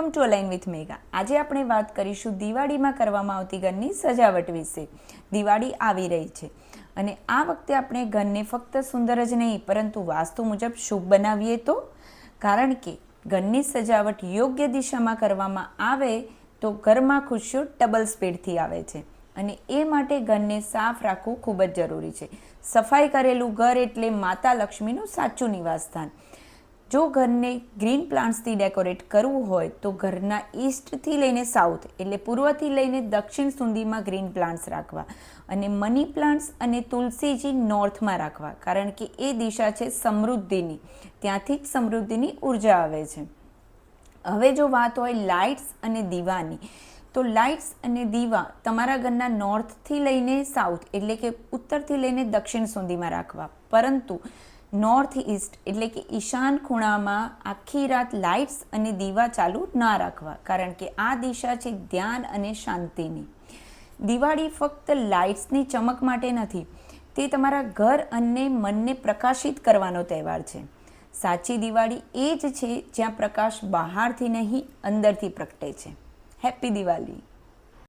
Welcome to align with મેઘા। આજે આપણે વાત કરીશું દિવાળીમાં કરવામાં આવતી ઘરની સજાવટ વિશે। દિવાળી આવી રહી છે અને આ વખતે આપણે ઘરને ફક્ત સુંદર જ નહીં પરંતુ વાસ્તુ મુજબ શુભ બનાવીએ તો, કારણ કે ઘરની સજાવટ યોગ્ય દિશામાં કરવામાં આવે તો ઘરમાં ખુશીઓ ડબલ સ્પીડથી આવે છે અને એ માટે ઘરને સાફ રાખવું ખૂબ જ જરૂરી છે। સફાઈ કરેલું ઘર એટલે માતા લક્ષ્મીનું સાચું નિવાસસ્થાન। જો ઘરને ગ્રીન પ્લાન્ટ્સથી ડેકોરેટ કરવું હોય તો ઘરના ઈસ્ટથી લઈને સાઉથ એટલે પૂર્વથી લઈને દક્ષિણ સુધીમાં ગ્રીન પ્લાન્ટ્સ રાખવા અને મની પ્લાન્ટ્સ અને તુલસીજી નોર્થમાં રાખવા, કારણ કે એ દિશા છે સમૃદ્ધિની, ત્યાંથી જ સમૃદ્ધિની ઉર્જા આવે છે। હવે જો વાત હોય લાઇટ્સ અને દીવાની, તો લાઇટ્સ અને દીવા તમારા ઘરના નોર્થથી લઈને સાઉથ એટલે કે ઉત્તરથી લઈને દક્ષિણ સુધીમાં રાખવા, પરંતુ નોર્થ ઈસ્ટ એટલે કે ઈશાન ખૂણામાં આખી રાત લાઇટ્સ અને દીવા ચાલુ ના રાખવા, કારણ કે આ દિશા છે ધ્યાન અને શાંતિની। દિવાળી ફક્ત લાઇટ્સની ચમક માટે નથી, તે તમારા ઘર અને મનને પ્રકાશિત કરવાનો તહેવાર છે। સાચી દિવાળી એ જ છે જ્યાં પ્રકાશ બહારથી નહીં અંદરથી પ્રગટે છે। હેપી દિવાળી।